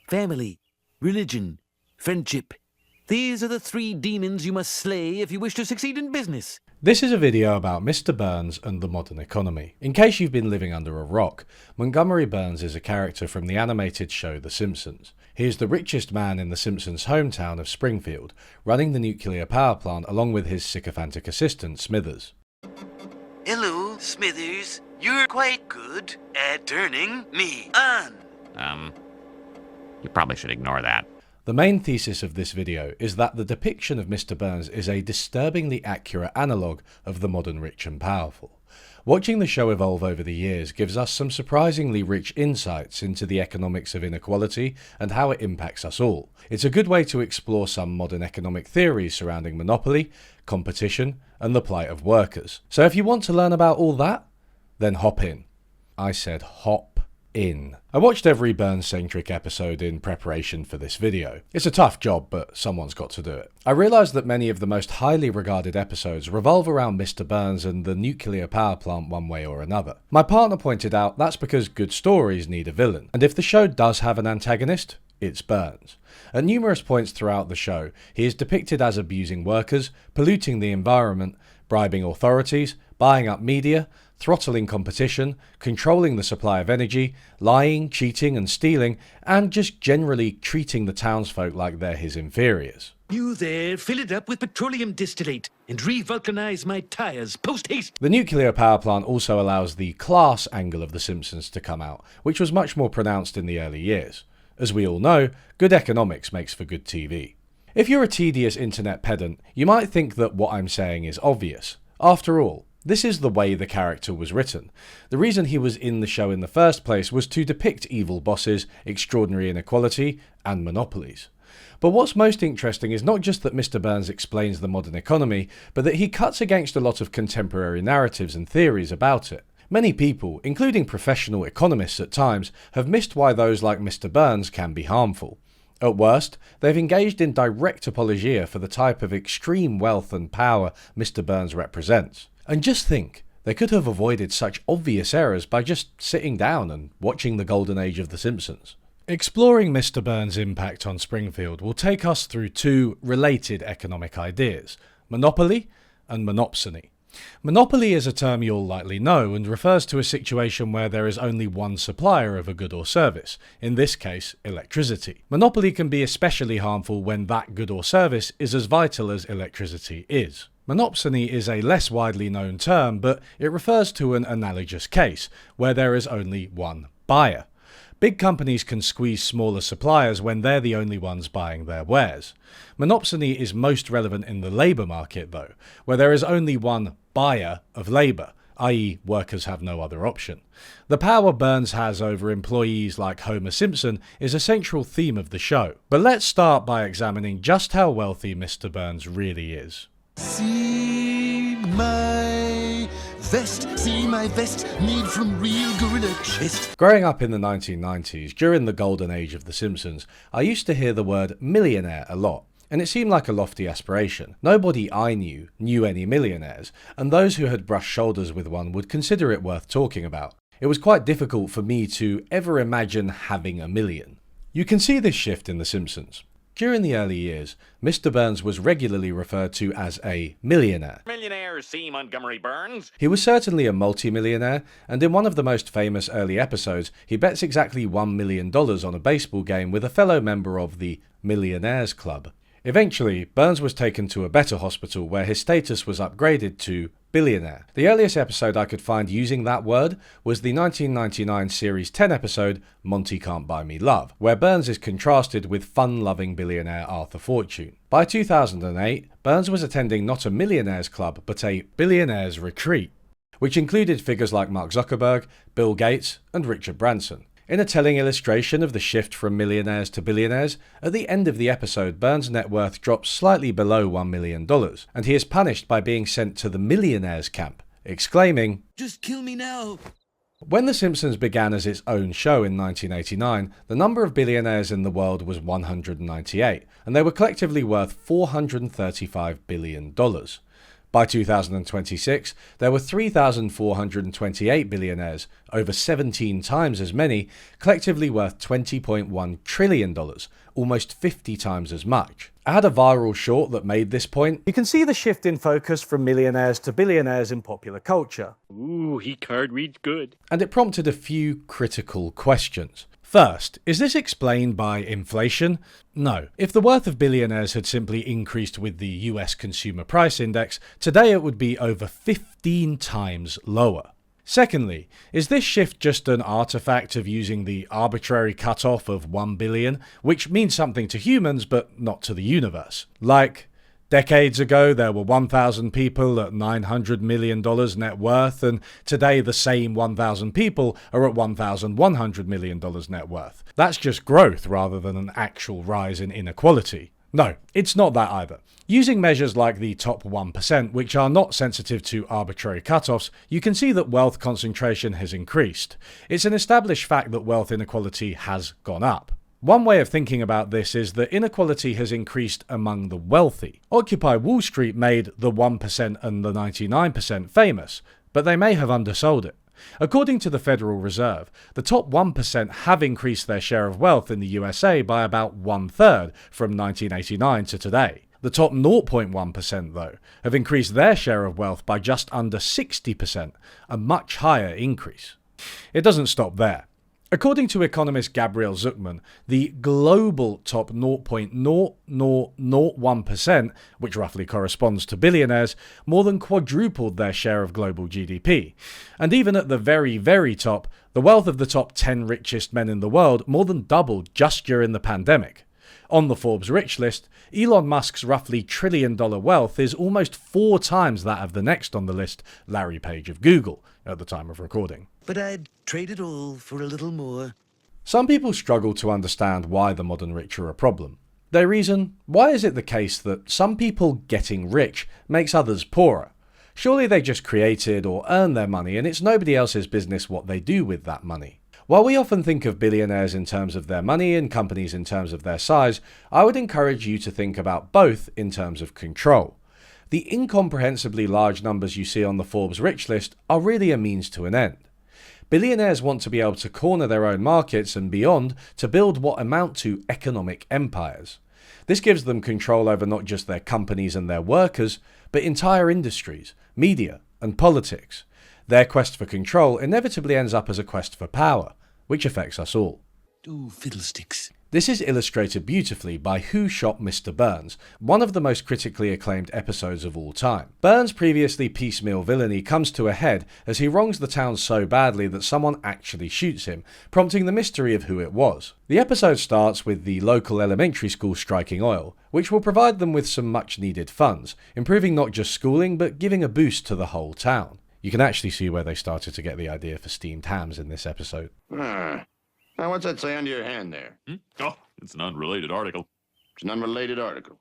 family, religion, friendship. These are the three demons you must slay if you wish to succeed in business. This is a video about Mr. Burns and the modern economy. In case you've been living under a rock, Montgomery Burns is a character from the animated show The Simpsons. He is the richest man in the Simpsons' hometown of Springfield, running the nuclear power plant along with his sycophantic assistant, Smithers. Hello, Smithers. You're quite good at turning me on. You probably should ignore that. The main thesis of this video is that the depiction of Mr. Burns is a disturbingly accurate analogue of the modern rich and powerful. Watching the show evolve over the years gives us some surprisingly rich insights into the economics of inequality and how it impacts us all. It's a good way to explore some modern economic theories surrounding monopoly, competition, and the plight of workers. So if you want to learn about all that, then hop in. I said hop in. I watched every Burns-centric episode in preparation for this video. It's a tough job, but someone's got to do it. I realised that many of the most highly regarded episodes revolve around Mr. Burns and the nuclear power plant one way or another. My partner pointed out that's because good stories need a villain, and if the show does have an antagonist, it's Burns. At numerous points throughout the show, he is depicted as abusing workers, polluting the environment, bribing authorities, buying up media, throttling competition, controlling the supply of energy, lying, cheating and stealing, and just generally treating the townsfolk like they're his inferiors. You there, fill it up with petroleum distillate and re-vulcanize my tires post-haste. The nuclear power plant also allows the class angle of The Simpsons to come out, which was much more pronounced in the early years. As we all know, good economics makes for good TV. If you're a tedious internet pedant, you might think that what I'm saying is obvious. After all, this is the way the character was written. The reason he was in the show in the first place was to depict evil bosses, extraordinary inequality, and monopolies. But what's most interesting is not just that Mr. Burns explains the modern economy, but that he cuts against a lot of contemporary narratives and theories about it. Many people, including professional economists at times, have missed why those like Mr. Burns can be harmful. At worst, they've engaged in direct apologia for the type of extreme wealth and power Mr. Burns represents. And just think, they could have avoided such obvious errors by just sitting down and watching the golden age of The Simpsons. Exploring Mr. Burns' impact on Springfield will take us through two related economic ideas, monopoly and monopsony. Monopoly is a term you'll likely know and refers to a situation where there is only one supplier of a good or service, in this case electricity. Monopoly can be especially harmful when that good or service is as vital as electricity is. Monopsony is a less widely known term, but it refers to an analogous case, where there is only one buyer. Big companies can squeeze smaller suppliers when they're the only ones buying their wares. Monopsony is most relevant in the labour market though, where there is only one buyer of labour, i.e. workers have no other option. The power Burns has over employees like Homer Simpson is a central theme of the show. But let's start by examining just how wealthy Mr. Burns really is. See my vest, made from real gorilla chest. Growing up in the 1990s, during the golden age of The Simpsons, I used to hear the word millionaire a lot, and it seemed like a lofty aspiration. Nobody I knew any millionaires, and those who had brushed shoulders with one would consider it worth talking about. It was quite difficult for me to ever imagine having a million. You can see this shift in The Simpsons. During the early years, Mr. Burns was regularly referred to as a millionaire. Millionaires see Montgomery Burns. He was certainly a multi-millionaire, and in one of the most famous early episodes, he bets exactly $1 million on a baseball game with a fellow member of the Millionaires Club. Eventually, Burns was taken to a better hospital where his status was upgraded to billionaire. The earliest episode I could find using that word was the 1999 Series 10 episode Monty Can't Buy Me Love, where Burns is contrasted with fun-loving billionaire Arthur Fortune. By 2008, Burns was attending not a millionaires club but a billionaires retreat, which included figures like Mark Zuckerberg, Bill Gates and Richard Branson. In a telling illustration of the shift from millionaires to billionaires, at the end of the episode, Burns' net worth drops slightly below $1 million, and he is punished by being sent to the millionaires camp, exclaiming, Just kill me now. When The Simpsons began as its own show in 1989, the number of billionaires in the world was 198, and they were collectively worth $435 billion. By 2026, there were 3,428 billionaires, over 17 times as many, collectively worth $20.1 trillion, almost 50 times as much. I had a viral short that made this point. You can see the shift in focus from millionaires to billionaires in popular culture. Ooh, he card reads good. And it prompted a few critical questions. First, is this explained by inflation? No. If the worth of billionaires had simply increased with the US Consumer Price Index, today it would be over 15 times lower. Secondly, is this shift just an artifact of using the arbitrary cutoff of 1 billion, which means something to humans but not to the universe? Like, decades ago, there were 1,000 people at $900 million net worth, and today the same 1,000 people are at $1,100 million net worth. That's just growth rather than an actual rise in inequality. No, it's not that either. Using measures like the top 1%, which are not sensitive to arbitrary cutoffs, you can see that wealth concentration has increased. It's an established fact that wealth inequality has gone up. One way of thinking about this is that inequality has increased among the wealthy. Occupy Wall Street made the 1% and the 99% famous, but they may have undersold it. According to the Federal Reserve, the top 1% have increased their share of wealth in the USA by about 1/3 from 1989 to today. The top 0.1%, though, have increased their share of wealth by just under 60%, a much higher increase. It doesn't stop there. According to economist Gabriel Zucman, the global top 0.0001%, which roughly corresponds to billionaires, more than quadrupled their share of global GDP. And even at the very, very top, the wealth of the top 10 richest men in the world more than doubled just during the pandemic. On the Forbes rich list, Elon Musk's roughly $1 trillion wealth is almost 4 times that of the next on the list, Larry Page of Google, at the time of recording. But I'd trade it all for a little more. Some people struggle to understand why the modern rich are a problem. They reason, why is it the case that some people getting rich makes others poorer? Surely they just created or earned their money and it's nobody else's business what they do with that money. While we often think of billionaires in terms of their money and companies in terms of their size, I would encourage you to think about both in terms of control. The incomprehensibly large numbers you see on the Forbes rich list are really a means to an end. Billionaires want to be able to corner their own markets and beyond to build what amount to economic empires. This gives them control over not just their companies and their workers, but entire industries, media, and politics. Their quest for control inevitably ends up as a quest for power, which affects us all. Ooh, fiddlesticks. This is illustrated beautifully by Who Shot Mr. Burns, one of the most critically acclaimed episodes of all time. Burns' previously piecemeal villainy comes to a head as he wrongs the town so badly that someone actually shoots him, prompting the mystery of who it was. The episode starts with the local elementary school striking oil, which will provide them with some much needed funds, improving not just schooling but giving a boost to the whole town. You can actually see where they started to get the idea for steamed hams in this episode. Now, what's that say under your hand there? Oh, it's an unrelated article. It's an unrelated article.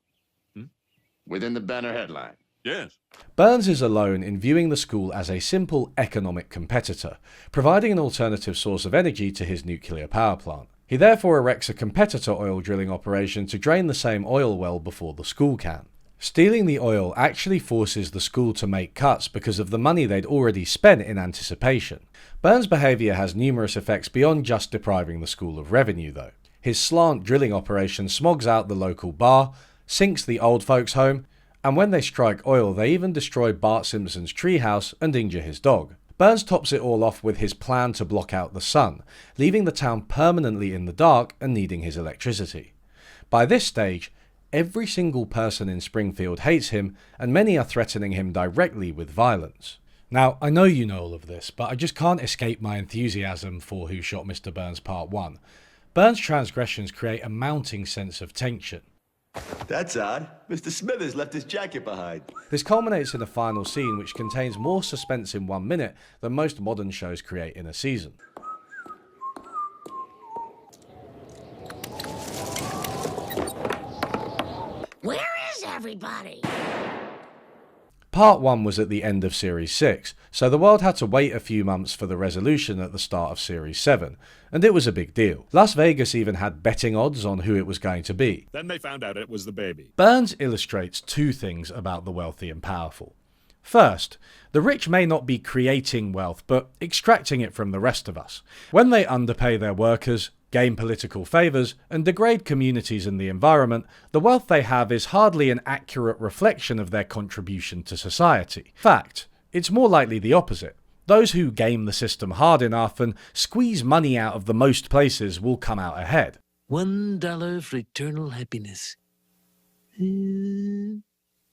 Within the banner headline. Yes. Burns is alone in viewing the school as a simple economic competitor, providing an alternative source of energy to his nuclear power plant. He therefore erects a competitor oil drilling operation to drain the same oil well before the school can. Stealing the oil actually forces the school to make cuts because of the money they'd already spent in anticipation. Burns' behaviour has numerous effects beyond just depriving the school of revenue, though. His slant drilling operation smogs out the local bar, sinks the old folks' home, and when they strike oil, they even destroy Bart Simpson's treehouse and injure his dog. Burns tops it all off with his plan to block out the sun, leaving the town permanently in the dark and needing his electricity. By this stage, every single person in Springfield hates him, and many are threatening him directly with violence. Now, I know you know all of this, but I just can't escape my enthusiasm for Who Shot Mr. Burns Part 1. Burns' transgressions create a mounting sense of tension. That's odd. Mr. Smithers left his jacket behind. This culminates in a final scene which contains more suspense in 1 minute than most modern shows create in a season. Where is everybody? Part 1 was at the end of Series 6, so the world had to wait a few months for the resolution at the start of Series 7, and it was a big deal. Las Vegas even had betting odds on who it was going to be. Then they found out it was the baby. Burns illustrates two things about the wealthy and powerful. First, the rich may not be creating wealth, but extracting it from the rest of us. When they underpay their workers, gain political favours, and degrade communities and the environment, the wealth they have is hardly an accurate reflection of their contribution to society. In fact, it's more likely the opposite. Those who game the system hard enough and squeeze money out of the most places will come out ahead. $1 for eternal happiness.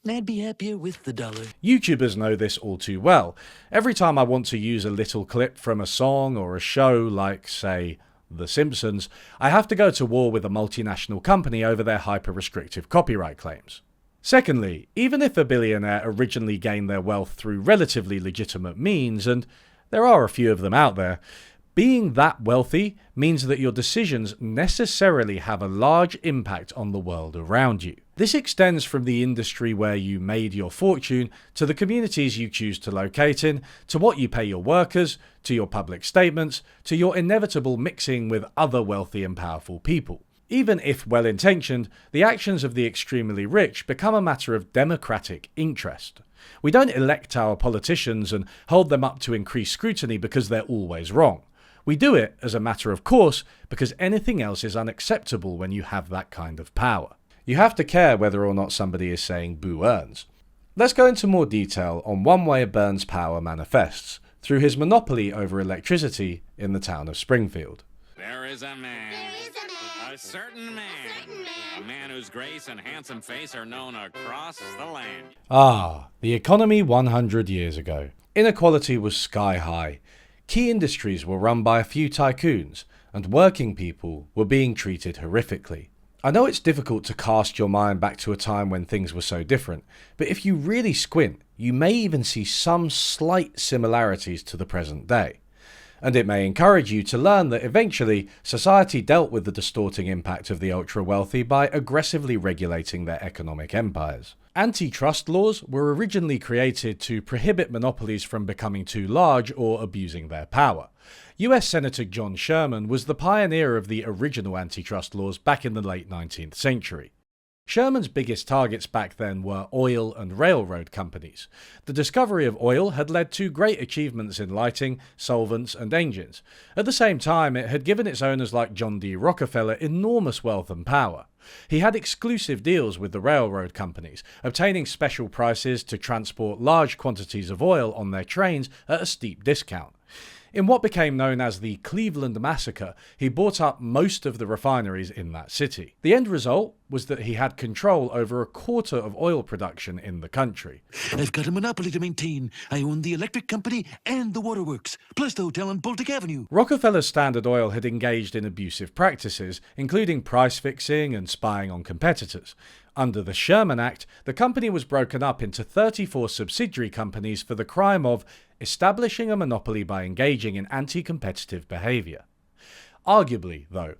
I'd be happier with the dollar. YouTubers know this all too well. Every time I want to use a little clip from a song or a show like, say, The Simpsons, I have to go to war with a multinational company over their hyper-restrictive copyright claims. Secondly, even if a billionaire originally gained their wealth through relatively legitimate means, and there are a few of them out there, being that wealthy means that your decisions necessarily have a large impact on the world around you. This extends from the industry where you made your fortune, to the communities you choose to locate in, to what you pay your workers, to your public statements, to your inevitable mixing with other wealthy and powerful people. Even if well-intentioned, the actions of the extremely rich become a matter of democratic interest. We don't elect our politicians and hold them up to increased scrutiny because they're always wrong. We do it as a matter of course because anything else is unacceptable when you have that kind of power. You have to care whether or not somebody is saying boo earns. Let's go into more detail on one way Burns' power manifests, through his monopoly over electricity in the town of Springfield. There is a man. A certain man. A man whose grace and handsome face are known across the land. Ah, the economy 100 years ago. Inequality was sky high. Key industries were run by a few tycoons, and working people were being treated horrifically. I know it's difficult to cast your mind back to a time when things were so different, but if you really squint, you may even see some slight similarities to the present day. And it may encourage you to learn that eventually society dealt with the distorting impact of the ultra-wealthy by aggressively regulating their economic empires. Antitrust laws were originally created to prohibit monopolies from becoming too large or abusing their power. US Senator John Sherman was the pioneer of the original antitrust laws back in the late 19th century. Sherman's biggest targets back then were oil and railroad companies. The discovery of oil had led to great achievements in lighting, solvents, and engines. At the same time, it had given its owners like John D. Rockefeller enormous wealth and power. He had exclusive deals with the railroad companies, obtaining special prices to transport large quantities of oil on their trains at a steep discount. In what became known as the Cleveland Massacre, he bought up most of the refineries in that city. The end result was that he had control over a quarter of oil production in the country. I've got a monopoly to maintain. I own the electric company and the waterworks, plus the hotel on Baltic Avenue. Rockefeller's Standard Oil had engaged in abusive practices, including price fixing and spying on competitors. Under the Sherman Act, the company was broken up into 34 subsidiary companies for the crime of establishing a monopoly by engaging in anti-competitive behaviour. Arguably, though,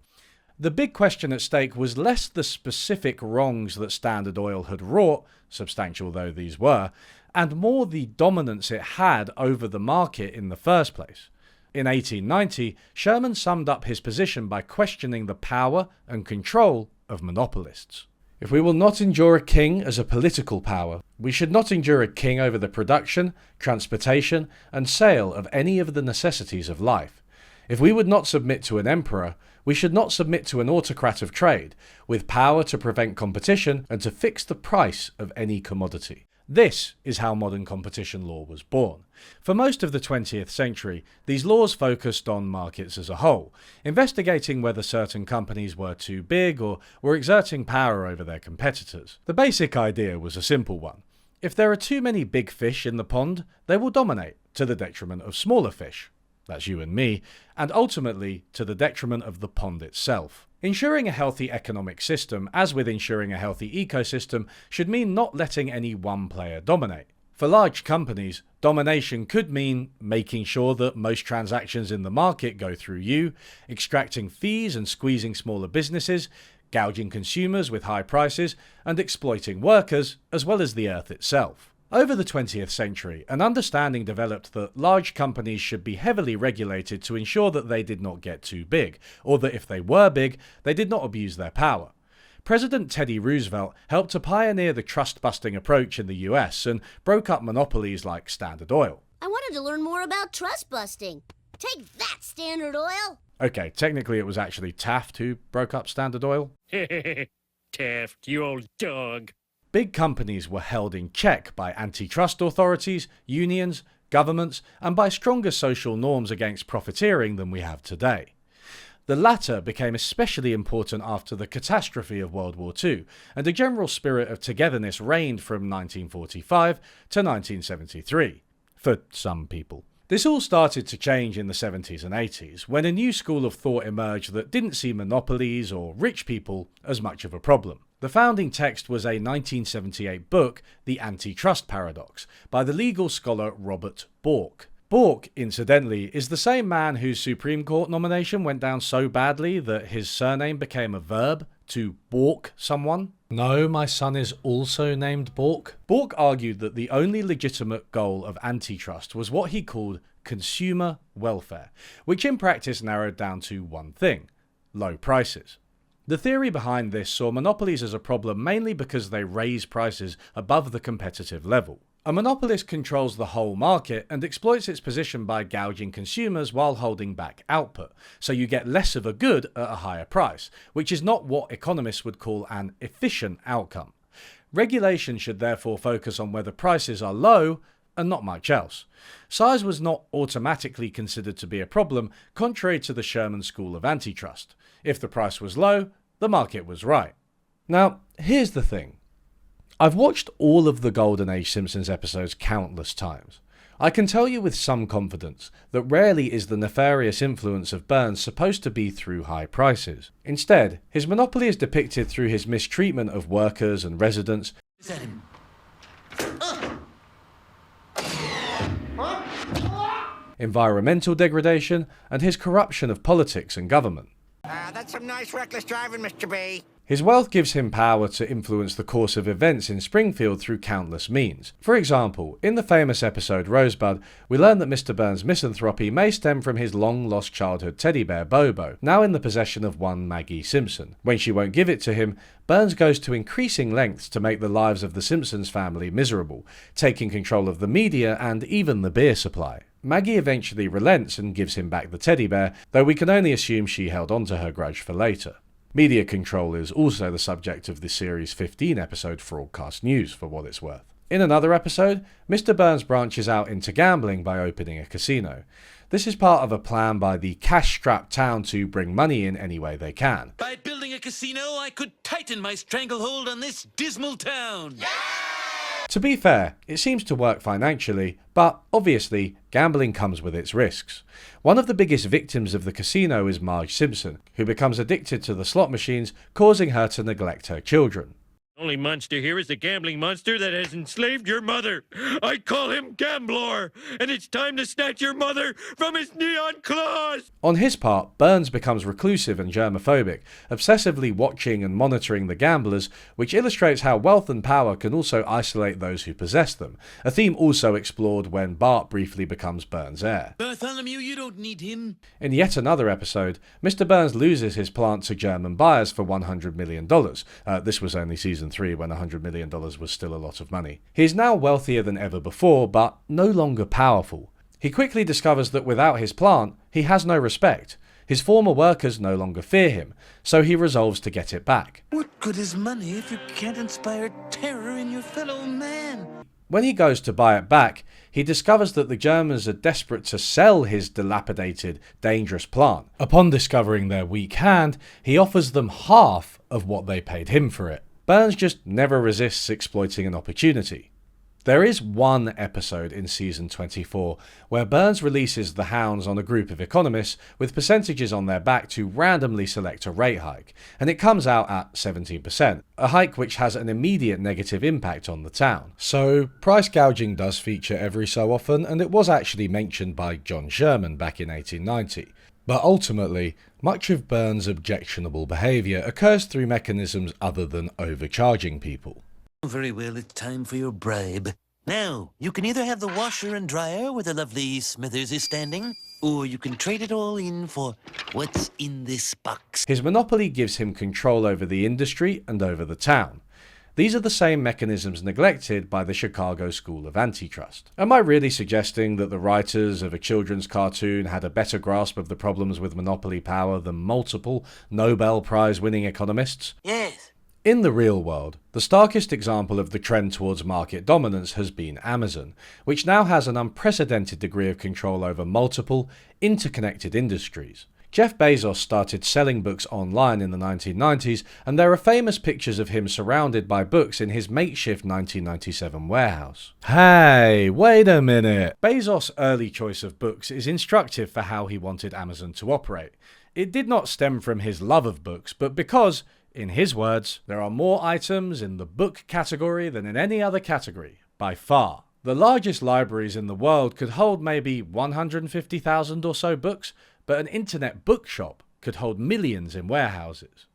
the big question at stake was less the specific wrongs that Standard Oil had wrought, substantial though these were, and more the dominance it had over the market in the first place. In 1890, Sherman summed up his position by questioning the power and control of monopolists. If we will not endure a king as a political power, we should not endure a king over the production, transportation, and sale of any of the necessities of life. If we would not submit to an emperor, we should not submit to an autocrat of trade, with power to prevent competition and to fix the price of any commodity. This is how modern competition law was born. For most of the 20th century, these laws focused on markets as a whole, investigating whether certain companies were too big or were exerting power over their competitors. The basic idea was a simple one. If there are too many big fish in the pond, they will dominate, to the detriment of smaller fish. That's you and me, and ultimately to the detriment of the pond itself. Ensuring a healthy economic system, as with ensuring a healthy ecosystem, should mean not letting any one player dominate. For large companies, domination could mean making sure that most transactions in the market go through you, extracting fees and squeezing smaller businesses, gouging consumers with high prices, and exploiting workers, as well as the earth itself. Over the 20th century, an understanding developed that large companies should be heavily regulated to ensure that they did not get too big, or that if they were big, they did not abuse their power. President Teddy Roosevelt helped to pioneer the trust-busting approach in the US and broke up monopolies like Standard Oil. I wanted to learn more about trust busting. Take that, Standard Oil! Okay, technically it was actually Taft who broke up Standard Oil. Taft, you old dog. Big companies were held in check by antitrust authorities, unions, governments, and by stronger social norms against profiteering than we have today. The latter became especially important after the catastrophe of World War II, and a general spirit of togetherness reigned from 1945 to 1973, for some people. This all started to change in the 70s and 80s, when a new school of thought emerged that didn't see monopolies or rich people as much of a problem. The founding text was a 1978 book, The Antitrust Paradox, by the legal scholar Robert Bork. Bork, incidentally, is the same man whose Supreme Court nomination went down so badly that his surname became a verb, to balk someone. No, my son is also named Bork. Bork argued that the only legitimate goal of antitrust was what he called consumer welfare, which in practice narrowed down to one thing: low prices. The theory behind this saw monopolies as a problem mainly because they raise prices above the competitive level. A monopolist controls the whole market and exploits its position by gouging consumers while holding back output, so you get less of a good at a higher price, which is not what economists would call an efficient outcome. Regulation should therefore focus on whether prices are low and not much else. Size was not automatically considered to be a problem, contrary to the Sherman school of antitrust. If the price was low, the market was right. Now, here's the thing. I've watched all of the Golden Age Simpsons episodes countless times. I can tell you with some confidence that rarely is the nefarious influence of Burns supposed to be through high prices. Instead, his monopoly is depicted through his mistreatment of workers and residents, Is that him? environmental degradation, and his corruption of politics and government. That's some nice reckless driving, Mr. B. His wealth gives him power to influence the course of events in Springfield through countless means. For example, in the famous episode Rosebud, we learn that Mr. Burns' misanthropy may stem from his long-lost childhood teddy bear Bobo, now in the possession of one Maggie Simpson. When she won't give it to him, Burns goes to increasing lengths to make the lives of the Simpsons family miserable, taking control of the media and even the beer supply. Maggie eventually relents and gives him back the teddy bear, though we can only assume she held on to her grudge for later. Media control is also the subject of the series' 15 episode Broadcast News, for what it's worth. In another episode, Mr. Burns branches out into gambling by opening a casino. This is part of a plan by the cash-strapped town to bring money in any way they can. By building a casino, I could tighten my stranglehold on this dismal town. To be fair, it seems to work financially, but obviously, gambling comes with its risks. One of the biggest victims of the casino is Marge Simpson, who becomes addicted to the slot machines, causing her to neglect her children. Only monster here is the gambling monster that has enslaved your mother. I call him Gamblor, and it's time to snatch your mother from his neon claws! On his part, Burns becomes reclusive and germophobic, obsessively watching and monitoring the gamblers, which illustrates how wealth and power can also isolate those who possess them, a theme also explored when Bart briefly becomes Burns' heir. Bartholomew, you don't need him. In yet another episode, Mr. Burns loses his plant to German buyers for $100 million. This was only season 3 when $100 million was still a lot of money. He is now wealthier than ever before, but no longer powerful. He quickly discovers that without his plant, he has no respect. His former workers no longer fear him, so he resolves to get it back. What good is money if you can't inspire terror in your fellow man? When he goes to buy it back, he discovers that the Germans are desperate to sell his dilapidated, dangerous plant. Upon discovering their weak hand, he offers them half of what they paid him for it. Burns just never resists exploiting an opportunity. There is one episode in season 24 where Burns releases the hounds on a group of economists with percentages on their back to randomly select a rate hike, and it comes out at 17%, a hike which has an immediate negative impact on the town. So, price gouging does feature every so often, and it was actually mentioned by John Sherman back in 1890. But ultimately, much of Burns' objectionable behaviour occurs through mechanisms other than overcharging people. Very well, it's time for your bribe. Now, you can either have the washer and dryer where the lovely Smithers is standing, Or you can trade it all in for what's in this box. His monopoly gives him control over the industry and over the town. These are the same mechanisms neglected by the Chicago School of Antitrust. Am I really suggesting that the writers of a children's cartoon had a better grasp of the problems with monopoly power than multiple Nobel Prize-winning economists? Yes. In the real world, the starkest example of the trend towards market dominance has been Amazon, which now has an unprecedented degree of control over multiple, interconnected industries. Jeff Bezos started selling books online in the 1990s, and there are famous pictures of him surrounded by books in his makeshift 1997 warehouse. Hey, wait a minute! Bezos' early choice of books is instructive for how he wanted Amazon to operate. It did not stem from his love of books, but because, in his words, there are more items in the book category than in any other category, by far. The largest libraries in the world could hold maybe 150,000 or so books, but an internet bookshop could hold millions in warehouses.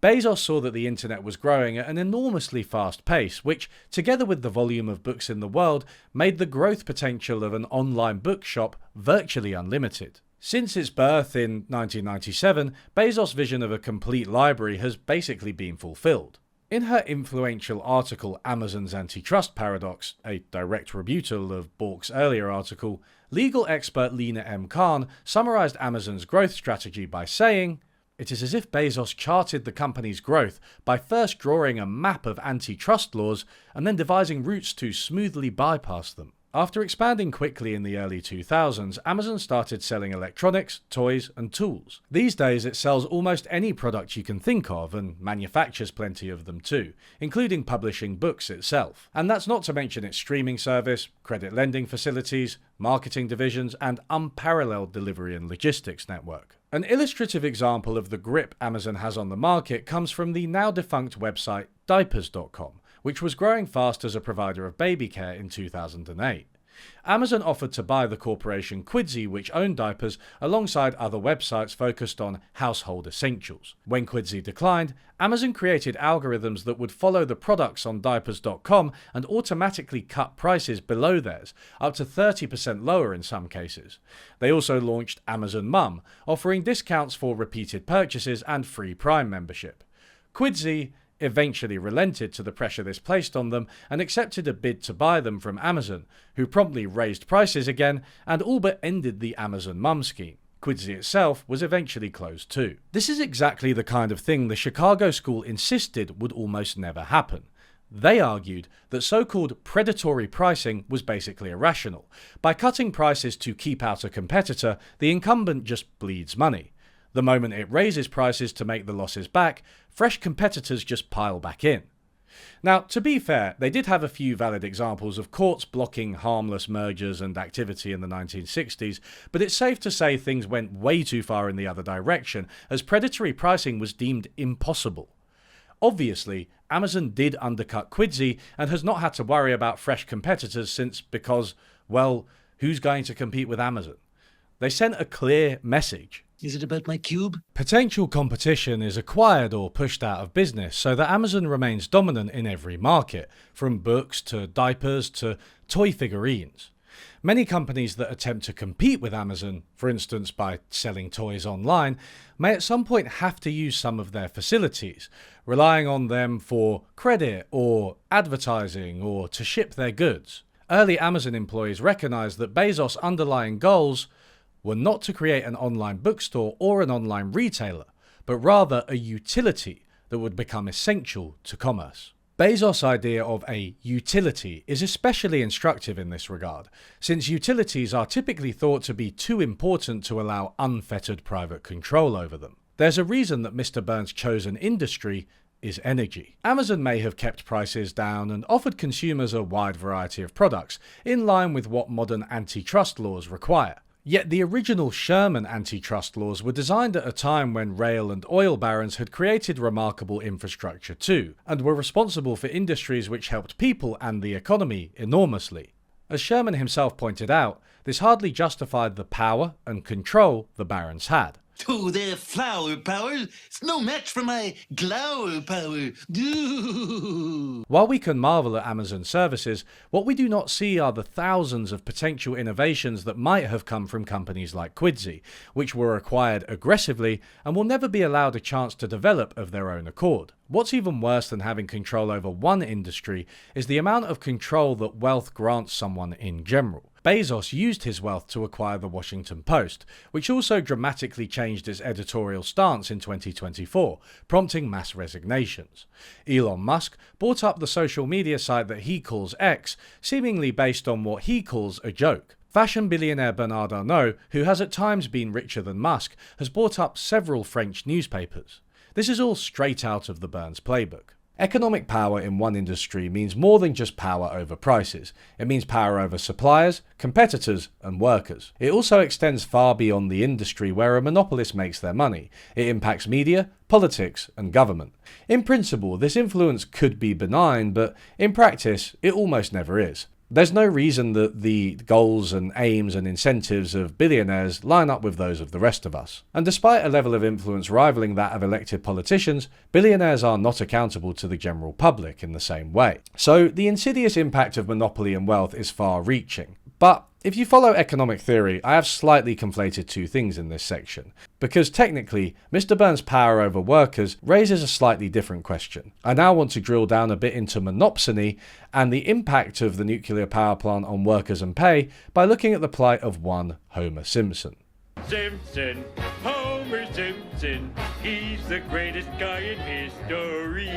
Bezos saw that the internet was growing at an enormously fast pace, which, together with the volume of books in the world, made the growth potential of an online bookshop virtually unlimited. Since its birth in 1997, Bezos' vision of a complete library has basically been fulfilled. In her influential article Amazon's Antitrust Paradox, a direct rebuttal of Bork's earlier article, legal expert Lina M. Khan summarized Amazon's growth strategy by saying, "It is as if Bezos charted the company's growth by first drawing a map of antitrust laws and then devising routes to smoothly bypass them." After expanding quickly in the early 2000s, Amazon started selling electronics, toys, and tools. These days it sells almost any product you can think of and manufactures plenty of them too, including publishing books itself. And that's not to mention its streaming service, credit lending facilities, marketing divisions, and unparalleled delivery and logistics network. An illustrative example of the grip Amazon has on the market comes from the now defunct website diapers.com, which was growing fast as a provider of baby care in 2008. Amazon offered to buy the corporation Quidsy, which owned diapers, alongside other websites focused on household essentials. When Quidsy declined, Amazon created algorithms that would follow the products on diapers.com and automatically cut prices below theirs, up to 30% lower in some cases. They also launched Amazon Mum, offering discounts for repeated purchases and free Prime membership. Quidsy eventually relented to the pressure this placed on them and accepted a bid to buy them from Amazon, who promptly raised prices again and all but ended the Amazon Mum scheme. Quidsy itself was eventually closed too. This is exactly the kind of thing the Chicago School insisted would almost never happen. They argued that so-called predatory pricing was basically irrational. By cutting prices to keep out a competitor, the incumbent just bleeds money. The moment it raises prices to make the losses back, fresh competitors just pile back in. Now, to be fair, they did have a few valid examples of courts blocking harmless mergers and activity in the 1960s, but it's safe to say things went way too far in the other direction, as predatory pricing was deemed impossible. Obviously, Amazon did undercut Quidsy and has not had to worry about fresh competitors because, well, who's going to compete with Amazon? They sent a clear message. Is it about my cube? Potential competition is acquired or pushed out of business so that Amazon remains dominant in every market, from books to diapers to toy figurines. Many companies that attempt to compete with Amazon, for instance by selling toys online, may at some point have to use some of their facilities, relying on them for credit or advertising or to ship their goods. Early Amazon employees recognized that Bezos' underlying goals were not to create an online bookstore or an online retailer, but rather a utility that would become essential to commerce. Bezos' idea of a utility is especially instructive in this regard, since utilities are typically thought to be too important to allow unfettered private control over them. There's a reason that Mr. Burns' chosen industry is energy. Amazon may have kept prices down and offered consumers a wide variety of products, in line with what modern antitrust laws require. Yet the original Sherman antitrust laws were designed at a time when rail and oil barons had created remarkable infrastructure too, and were responsible for industries which helped people and the economy enormously. As Sherman himself pointed out, this hardly justified the power and control the barons had. Oh, their flower power. It's no match for my glower power. Ooh. While we can marvel at Amazon's services, what we do not see are the thousands of potential innovations that might have come from companies like Quidsi, which were acquired aggressively and will never be allowed a chance to develop of their own accord. What's even worse than having control over one industry is the amount of control that wealth grants someone in general. Bezos used his wealth to acquire the Washington Post, which also dramatically changed its editorial stance in 2024, prompting mass resignations. Elon Musk bought up the social media site that he calls X, seemingly based on what he calls a joke. Fashion billionaire Bernard Arnault, who has at times been richer than Musk, has bought up several French newspapers. This is all straight out of the Burns playbook. Economic power in one industry means more than just power over prices. It means power over suppliers, competitors, and workers. It also extends far beyond the industry where a monopolist makes their money. It impacts media, politics, and government. In principle, this influence could be benign, but in practice, it almost never is. There's no reason that the goals and aims and incentives of billionaires line up with those of the rest of us. And despite a level of influence rivaling that of elected politicians, billionaires are not accountable to the general public in the same way. So the insidious impact of monopoly and wealth is far-reaching. But if you follow economic theory, I have slightly conflated two things in this section, because technically, Mr. Burns' power over workers raises a slightly different question. I now want to drill down a bit into monopsony and the impact of the nuclear power plant on workers and pay by looking at the plight of one Homer Simpson. Simpson, Homer Simpson, he's the greatest guy in history.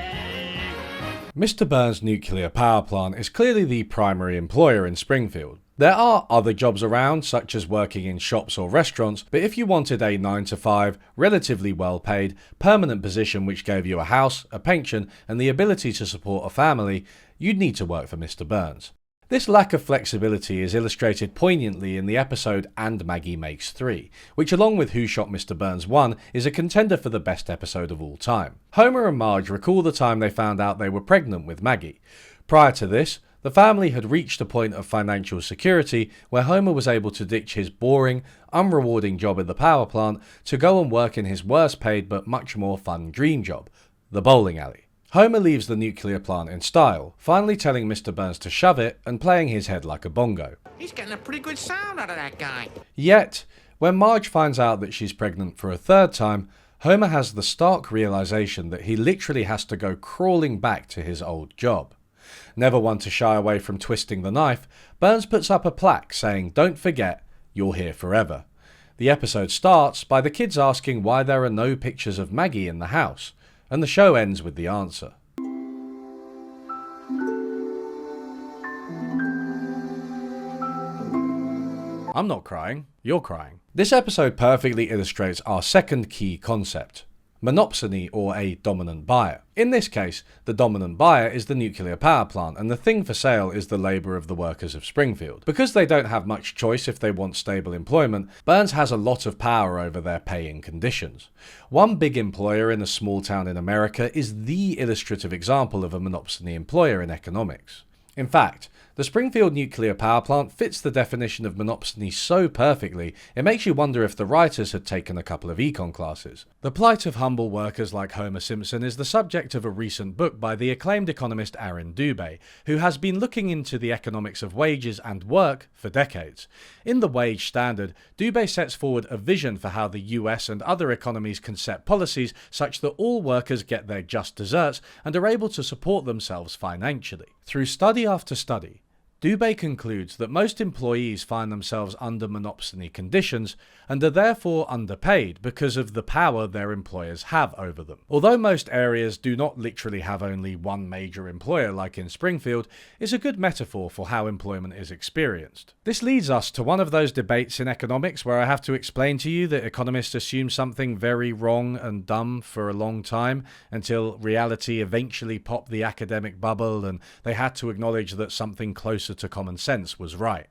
Mr. Burns' nuclear power plant is clearly the primary employer in Springfield. There are other jobs around, such as working in shops or restaurants, but if you wanted a 9-to-5, relatively well-paid, permanent position which gave you a house, a pension, and the ability to support a family, you'd need to work for Mr. Burns. This lack of flexibility is illustrated poignantly in the episode And Maggie Makes 3, which along with Who Shot Mr. Burns 1 is a contender for the best episode of all time. Homer and Marge recall the time they found out they were pregnant with Maggie. Prior to this, the family had reached a point of financial security where Homer was able to ditch his boring, unrewarding job at the power plant to go and work in his worst paid but much more fun dream job, the bowling alley. Homer leaves the nuclear plant in style, finally telling Mr. Burns to shove it and playing his head like a bongo. He's getting a pretty good sound out of that guy. Yet, when Marge finds out that she's pregnant for a third time, Homer has the stark realization that he literally has to go crawling back to his old job. Never one to shy away from twisting the knife, Burns puts up a plaque saying, "Don't forget, you're here forever." The episode starts by the kids asking why there are no pictures of Maggie in the house, and the show ends with the answer. I'm not crying, you're crying. This episode perfectly illustrates our second key concept: monopsony, or a dominant buyer. In this case, the dominant buyer is the nuclear power plant, and the thing for sale is the labour of the workers of Springfield. Because they don't have much choice if they want stable employment, Burns has a lot of power over their pay and conditions. One big employer in a small town in America is the illustrative example of a monopsony employer in economics. In fact, the Springfield nuclear power plant fits the definition of monopsony so perfectly, it makes you wonder if the writers had taken a couple of econ classes. The plight of humble workers like Homer Simpson is the subject of a recent book by the acclaimed economist Dube, who has been looking into the economics of wages and work for decades. In The Wage Standard, Dube sets forward a vision for how the US and other economies can set policies such that all workers get their just desserts and are able to support themselves financially. Through study after study, Dube concludes that most employees find themselves under monopsony conditions and are therefore underpaid because of the power their employers have over them. Although most areas do not literally have only one major employer like in Springfield, it's a good metaphor for how employment is experienced. This leads us to one of those debates in economics where I have to explain to you that economists assume something very wrong and dumb for a long time until reality eventually popped the academic bubble and they had to acknowledge that something closer to common sense was right.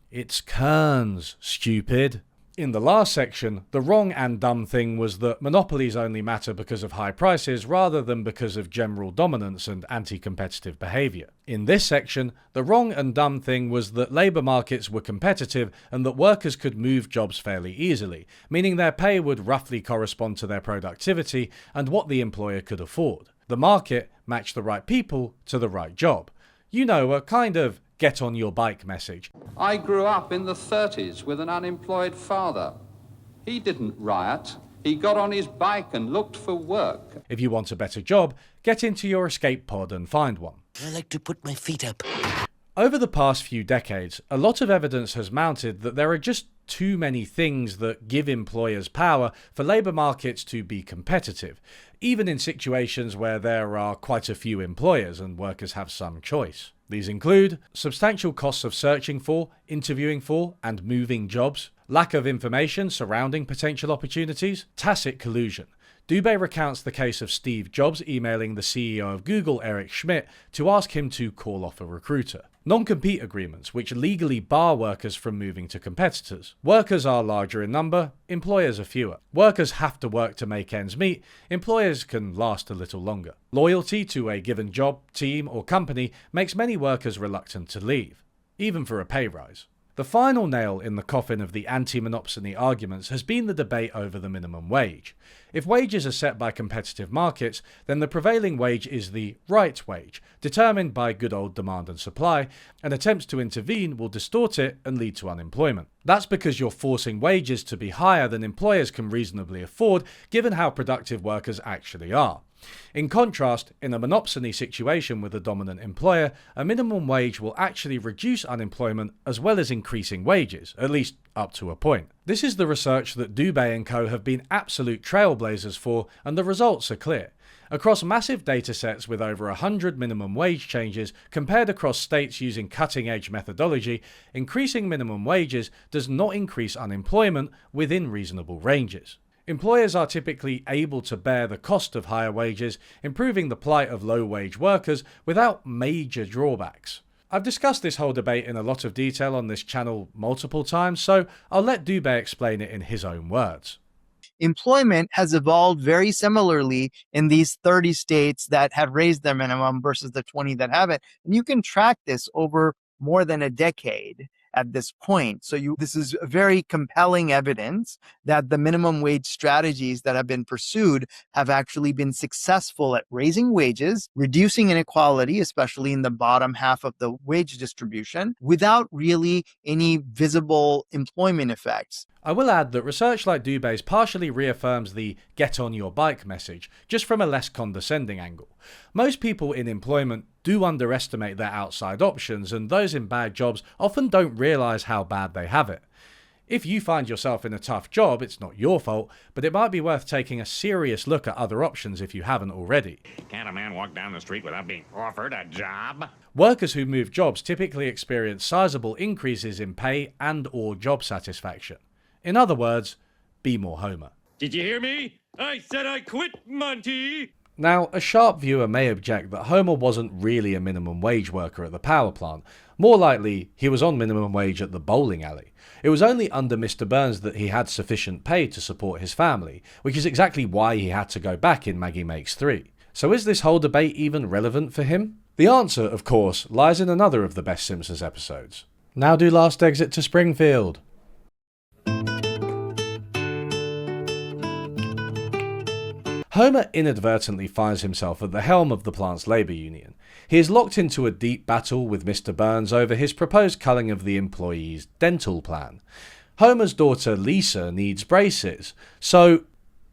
It's Kearns, stupid. In the last section, the wrong and dumb thing was that monopolies only matter because of high prices rather than because of general dominance and anti-competitive behaviour. In this section, the wrong and dumb thing was that labour markets were competitive and that workers could move jobs fairly easily, meaning their pay would roughly correspond to their productivity and what the employer could afford. The market matched the right people to the right job. You know, a kind of get on your bike message. I grew up in the 30s with an unemployed father. He didn't riot. He got on his bike and looked for work. If you want a better job, get into your escape pod and find one. I like to put my feet up. Over the past few decades, a lot of evidence has mounted that there are just too many things that give employers power for labour markets to be competitive, even in situations where there are quite a few employers and workers have some choice. These include substantial costs of searching for, interviewing for, and moving jobs, lack of information surrounding potential opportunities, tacit collusion. Dube recounts the case of Steve Jobs emailing the CEO of Google, Eric Schmidt, to ask him to call off a recruiter. Non-compete agreements, which legally bar workers from moving to competitors. Workers are larger in number, employers are fewer. Workers have to work to make ends meet, employers can last a little longer. Loyalty to a given job, team, or company makes many workers reluctant to leave, even for a pay rise. The final nail in the coffin of the anti-monopsony arguments has been the debate over the minimum wage. If wages are set by competitive markets, then the prevailing wage is the right wage, determined by good old demand and supply, and attempts to intervene will distort it and lead to unemployment. That's because you're forcing wages to be higher than employers can reasonably afford, given how productive workers actually are. In contrast, in a monopsony situation with a dominant employer, a minimum wage will actually reduce unemployment as well as increasing wages, at least up to a point. This is the research that Dube and co have been absolute trailblazers for, and the results are clear. Across massive datasets with over 100 minimum wage changes compared across states using cutting-edge methodology, increasing minimum wages does not increase unemployment within reasonable ranges. Employers are typically able to bear the cost of higher wages, improving the plight of low-wage workers without major drawbacks. I've discussed this whole debate in a lot of detail on this channel multiple times, so I'll let Dube explain it in his own words. Employment has evolved very similarly in these 30 states that have raised their minimum versus the 20 that haven't. And you can track this over more than a decade at this point. So this is very compelling evidence that the minimum wage strategies that have been pursued have actually been successful at raising wages, reducing inequality, especially in the bottom half of the wage distribution, without really any visible employment effects. I will add that research like Dube's partially reaffirms the get on your bike message, just from a less condescending angle. Most people in employment do underestimate their outside options, and those in bad jobs often don't realise how bad they have it. If you find yourself in a tough job, it's not your fault, but it might be worth taking a serious look at other options if you haven't already. Can't a man walk down the street without being offered a job? Workers who move jobs typically experience sizable increases in pay and/or job satisfaction. In other words, be more Homer. Did you hear me? I said I quit, Monty! Now, a sharp viewer may object that Homer wasn't really a minimum wage worker at the power plant. More likely, he was on minimum wage at the bowling alley. It was only under Mr. Burns that he had sufficient pay to support his family, which is exactly why he had to go back in Maggie Makes 3. So is this whole debate even relevant for him? The answer, of course, lies in another of the best Simpsons episodes. Now do last exit to Springfield. Homer inadvertently finds himself at the helm of the plant's labour union. He is locked into a deep battle with Mr. Burns over his proposed culling of the employee's dental plan. Homer's daughter Lisa needs braces, so...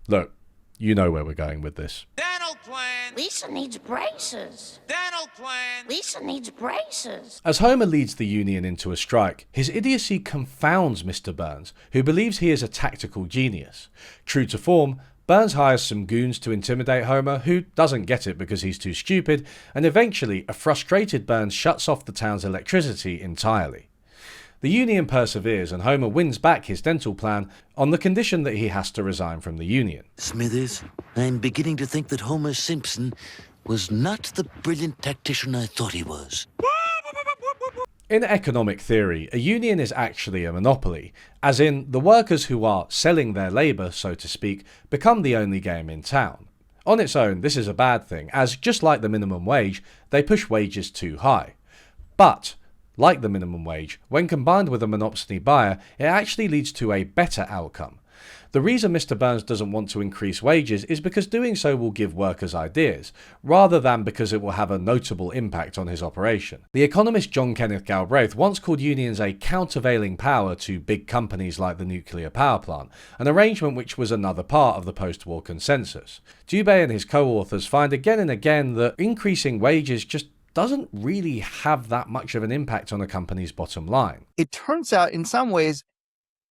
Look, you know where we're going with this. Dental plan! Lisa needs braces. Dental plan! Lisa needs braces. As Homer leads the union into a strike, his idiocy confounds Mr. Burns, who believes he is a tactical genius. True to form, Burns hires some goons to intimidate Homer, who doesn't get it because he's too stupid, and eventually a frustrated Burns shuts off the town's electricity entirely. The union perseveres and Homer wins back his dental plan on the condition that he has to resign from the union. Smithers, I'm beginning to think that Homer Simpson was not the brilliant tactician I thought he was. In economic theory, a union is actually a monopoly, as in the workers who are selling their labour, so to speak, become the only game in town. On its own, this is a bad thing, as just like the minimum wage, they push wages too high. But, like the minimum wage, when combined with a monopsony buyer, it actually leads to a better outcome. The reason Mr. Burns doesn't want to increase wages is because doing so will give workers ideas, rather than because it will have a notable impact on his operation. The economist John Kenneth Galbraith once called unions a countervailing power to big companies like the nuclear power plant, an arrangement which was another part of the post-war consensus. Dube and his co-authors find again and again that increasing wages just doesn't really have that much of an impact on a company's bottom line. It turns out in some ways,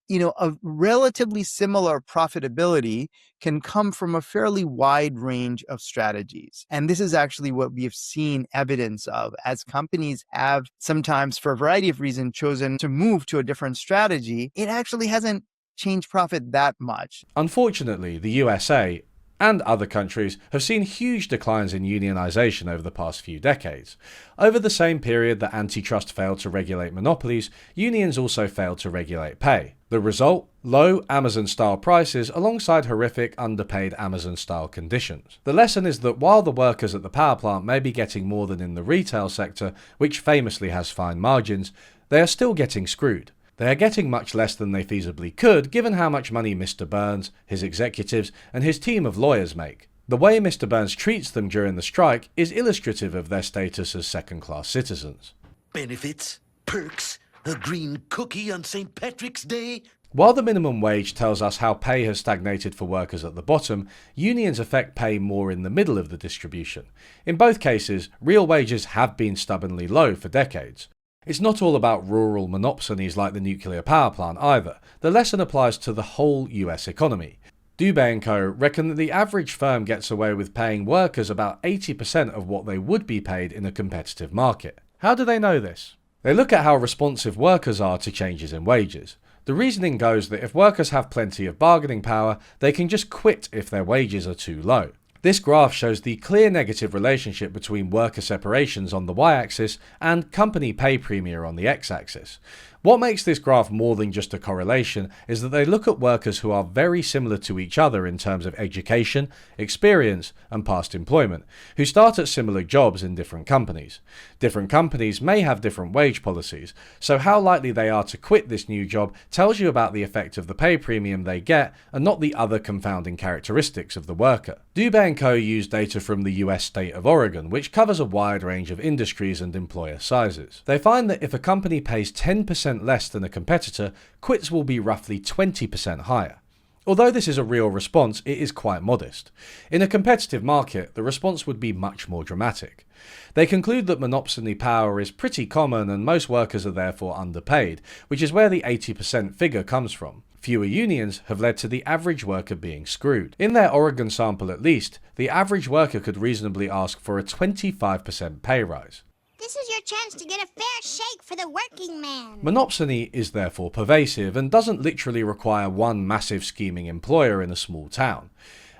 a relatively similar profitability can come from a fairly wide range of strategies. And this is actually what we have seen evidence of as companies have sometimes, for a variety of reasons, chosen to move to a different strategy. It actually hasn't changed profit that much. Unfortunately, the USA and other countries have seen huge declines in unionization over the past few decades. Over the same period that Antitrust failed to regulate monopolies, unions also failed to regulate pay. The result? Low Amazon-style prices alongside horrific, underpaid Amazon-style conditions. The lesson is that while the workers at the power plant may be getting more than in the retail sector, which famously has fine margins, they are still getting screwed. They are getting much less than they feasibly could, given how much money Mr. Burns, his executives, and his team of lawyers make. The way Mr. Burns treats them during the strike is illustrative of their status as second-class citizens. Benefits, perks, a green cookie on St. Patrick's Day. While the minimum wage tells us how pay has stagnated for workers at the bottom, unions affect pay more in the middle of the distribution. In both cases, real wages have been stubbornly low for decades. It's not all about rural monopsonies like the nuclear power plant either. The lesson applies to the whole US economy. Dube & Co. reckon that the average firm gets away with paying workers about 80% of what they would be paid in a competitive market. How do they know this? They look at how responsive workers are to changes in wages. The reasoning goes that if workers have plenty of bargaining power, they can just quit if their wages are too low. This graph shows the clear negative relationship between worker separations on the y-axis and company pay premia on the x-axis. What makes this graph more than just a correlation is that they look at workers who are very similar to each other in terms of education, experience, and past employment, who start at similar jobs in different companies. Different companies may have different wage policies, so how likely they are to quit this new job tells you about the effect of the pay premium they get and not the other confounding characteristics of the worker. Dube & Co. use data from the US state of Oregon, which covers a wide range of industries and employer sizes. They find that if a company pays 10% less than a competitor, quits will be roughly 20% higher. Although this is a real response, it is quite modest. In a competitive market, the response would be much more dramatic. They conclude that monopsony power is pretty common and most workers are therefore underpaid, which is where the 80% figure comes from. Fewer unions have led to the average worker being screwed. In their Oregon sample at least, the average worker could reasonably ask for a 25% pay rise. This is your chance to get a fair shake for the working man. Monopsony is therefore pervasive and doesn't literally require one massive scheming employer in a small town.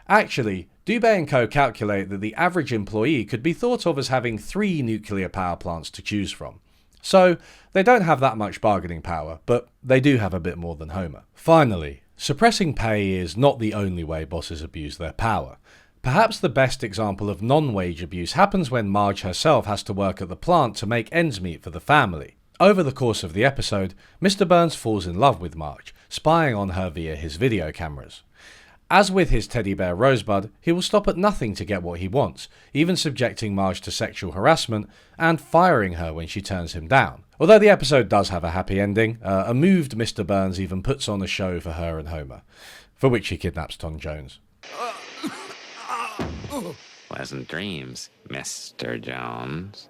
Actually, Dube & Co. calculate that the average employee could be thought of as having 3 nuclear power plants to choose from. So, they don't have that much bargaining power, but they do have a bit more than Homer. Finally, suppressing pay is not the only way bosses abuse their power. Perhaps the best example of non-wage abuse happens when Marge herself has to work at the plant to make ends meet for the family. Over the course of the episode, Mr. Burns falls in love with Marge, spying on her via his video cameras. As with his teddy bear Rosebud, he will stop at nothing to get what he wants, even subjecting Marge to sexual harassment and firing her when she turns him down. Although the episode does have a happy ending, a moved Mr. Burns even puts on a show for her and Homer, for which he kidnaps Tom Jones. Pleasant dreams, Mr. Jones.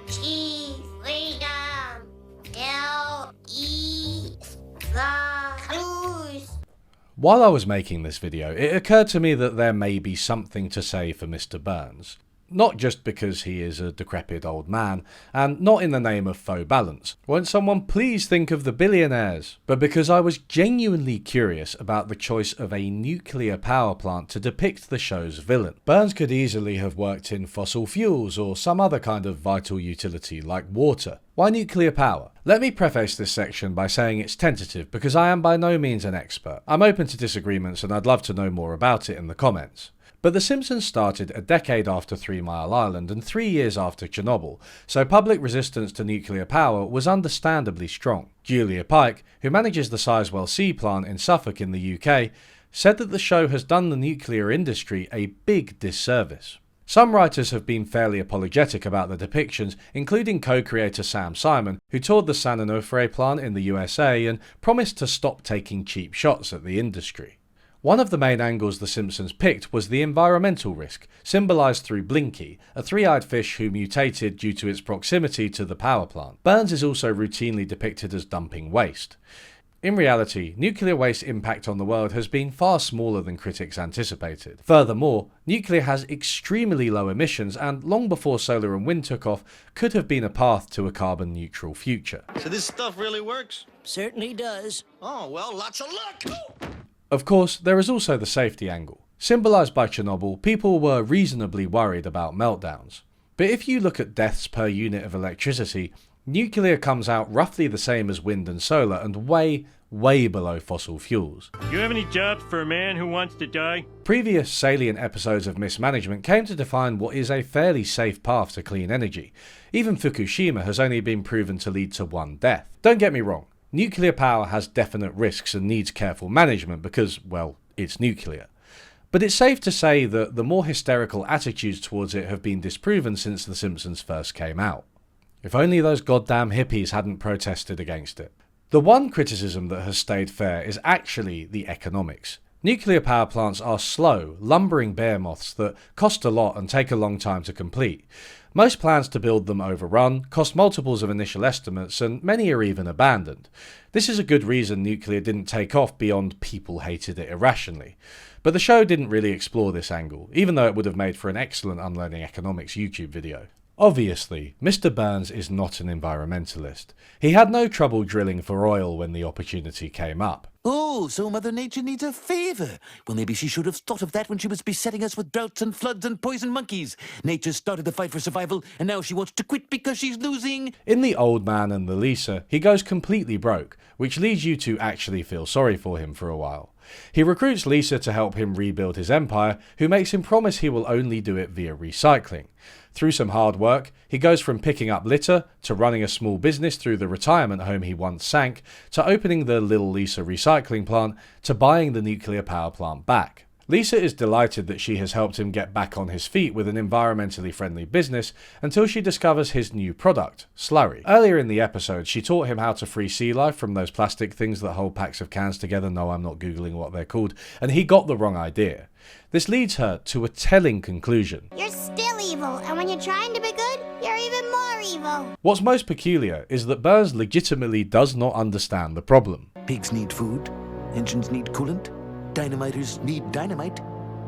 Cheese, freedom, L-E, the cruise. While I was making this video, it occurred to me that there may be something to say for Mr. Burns. Not just because he is a decrepit old man, and not in the name of faux balance. Won't someone please think of the Billionaires? But because I was genuinely curious about the choice of a nuclear power plant to depict the show's villain. Burns could easily have worked in fossil fuels or some other kind of vital utility like water. Why nuclear power? Let me preface this section by saying it's tentative because I am by no means an expert. I'm open to disagreements and I'd love to know more about it in the comments. But The Simpsons started a decade after 3 Mile Island and 3 years after Chernobyl, so public resistance to nuclear power was understandably strong. Julia Pike, who manages the Sizewell C plant in Suffolk in the UK, said that the show has done the nuclear industry a big disservice. Some writers have been fairly apologetic about the depictions, including co-creator Sam Simon, who toured the San Onofre plant in the USA and promised to stop taking cheap shots at the industry. One of the main angles The Simpsons picked was the environmental risk, symbolised through Blinky, a three-eyed fish who mutated due to its proximity to the power plant. Burns is also routinely depicted as dumping waste. In reality, nuclear waste impact on the world has been far smaller than critics anticipated. Furthermore, nuclear has extremely low emissions and, long before solar and wind took off, could have been a path to a carbon-neutral future. So this stuff really works? Certainly does. Oh, well, lots of luck! Of course, there is also the safety angle. Symbolised by Chernobyl, people were reasonably worried about meltdowns. But if you look at deaths per unit of electricity, nuclear comes out roughly the same as wind and solar and way below fossil fuels. Do you have any jobs for a man who wants to die? Previous salient episodes of Mismanagement came to define what is a fairly safe path to clean energy. Even Fukushima has only been proven to lead to 1 death. Don't get me wrong. Nuclear power has definite risks and needs careful management because, well, it's nuclear. But it's safe to say that the more hysterical attitudes towards it have been disproven since The Simpsons first came out. If only those goddamn hippies hadn't protested against it. The one criticism that has stayed fair is actually the economics. Nuclear power plants are slow, lumbering behemoths that cost a lot and take a long time to complete. Most plans to build them overrun, cost multiples of initial estimates, and many are even abandoned. This is a good reason nuclear didn't take off beyond people hated it irrationally. But the show didn't really explore this angle, even though it would have made for an excellent Unlearning Economics YouTube video. Obviously, Mr. Burns is not an environmentalist. He had no trouble drilling for oil when the opportunity came up. Oh, so Mother Nature needs a favour. Well, maybe she should have thought of that when she was besetting us with droughts and floods and poison monkeys. Nature started the fight for survival, and now she wants to quit because she's losing. In The Old Man and the Lisa, he goes completely broke, which leads you to actually feel sorry for him for a while. He recruits Lisa to help him rebuild his empire, who makes him promise he will only do it via recycling. Through some hard work, he goes from picking up litter, to running a small business through the retirement home he once sank, to opening the Little Lisa recycling plant, to buying the nuclear power plant back. Lisa is delighted that she has helped him get back on his feet with an environmentally friendly business until she discovers his new product, slurry. Earlier in the episode, she taught him how to free sea life from those plastic things that hold packs of cans together. No, I'm not Googling what they're called. And he got the wrong idea. This leads her to a telling conclusion. You're still evil, and when you're trying to be good, you're even more evil. What's most peculiar is that Burns legitimately does not understand the problem. Pigs need food. Engines need coolant. Dynamiters need dynamite.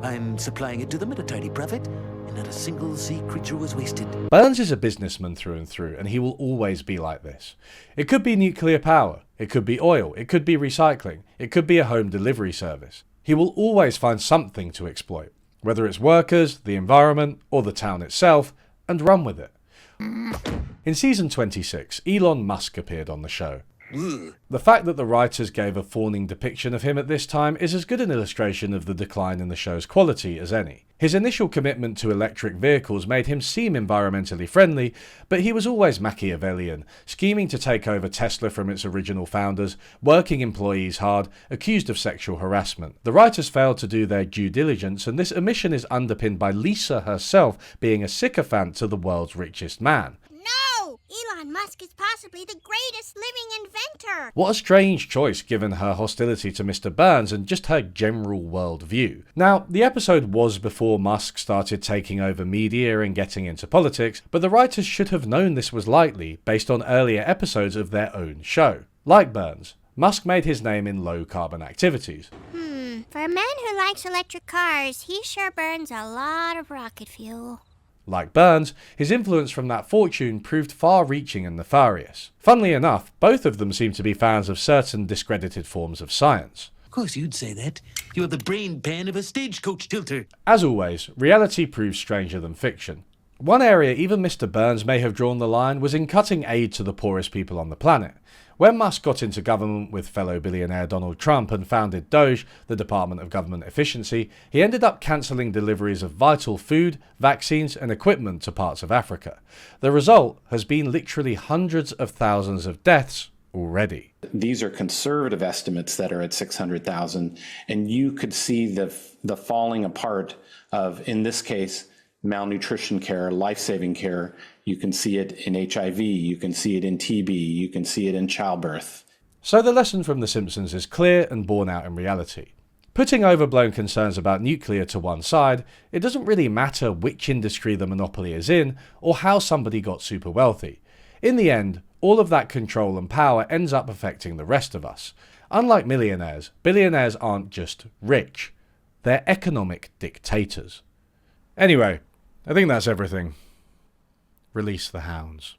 I'm supplying it to them at a tidy profit, and not a single sea creature was wasted. Burns is a businessman through and through, and he will always be like this. It could be nuclear power, it could be oil, it could be recycling, it could be a home delivery service. He will always find something to exploit, whether it's workers, the environment, or the town itself, and run with it. In season 26, Elon Musk appeared on the show. The fact that the writers gave a fawning depiction of him at this time is as good an illustration of the decline in the show's quality as any. His initial commitment to electric vehicles made him seem environmentally friendly, but he was always Machiavellian, scheming to take over Tesla from its original founders, working employees hard, accused of sexual harassment. The writers failed to do their due diligence, and this omission is underpinned by Lisa herself being a sycophant to the world's richest man. No! Elon Musk is possibly the greatest living inventor! What a strange choice given her hostility to Mr. Burns and just her general worldview. Now, the episode was before Musk started taking over media and getting into politics, but the writers should have known this was likely based on earlier episodes of their own show. Like Burns, Musk made his name in low-carbon activities. For a man who likes electric cars, he sure burns a lot of rocket fuel. Like Burns, his influence from that fortune proved far-reaching and nefarious. Funnily enough, both of them seem to be fans of certain discredited forms of science. Of course you'd say that. You're the brain pan of a stagecoach tilter. As always, reality proves stranger than fiction. One area even Mr. Burns may have drawn the line was in cutting aid to the poorest people on the planet. When Musk got into government with fellow billionaire Donald Trump and founded Doge, the Department of Government Efficiency, he ended up cancelling deliveries of vital food, vaccines and equipment to parts of Africa. The result has been literally hundreds of thousands of deaths already. These are conservative estimates that are at 600,000, and you could see the falling apart of, in this case, malnutrition care, life-saving care. You can see it in HIV, you can see it in TB, you can see it in childbirth. So the lesson from The Simpsons is clear and borne out in reality. Putting overblown concerns about nuclear to one side, it doesn't really matter which industry the monopoly is in or how somebody got super wealthy. In the end, all of that control and power ends up affecting the rest of us. Unlike millionaires, billionaires aren't just rich, they're economic dictators. Anyway, I think that's everything. Release the hounds.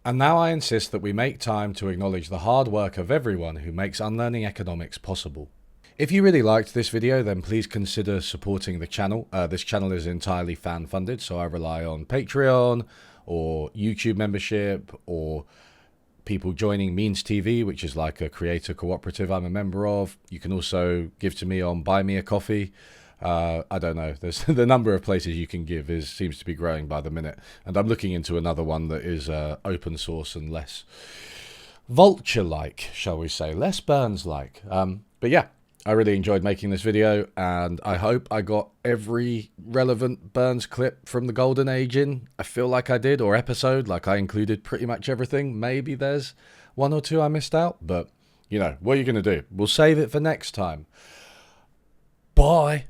And now I insist that we make time to acknowledge the hard work of everyone who makes unlearning economics possible. If you really liked this video, then please consider supporting the channel. This channel is entirely fan funded, so I rely on Patreon or YouTube membership or people joining Means TV, which is like a creator cooperative I'm a member of. You can also give to me on Buy Me a Coffee. I don't know. There's the number of places you can give seems to be growing by the minute, and I'm looking into another one that is open source and less vulture-like, shall we say, less Burns-like. But yeah, I really enjoyed making this video, and I hope I got every relevant Burns clip from the Golden Age in. I feel like I did, or episode, like I included pretty much everything. Maybe there's one or two I missed out, but you know, what are you going to do? We'll save it for next time. Bye.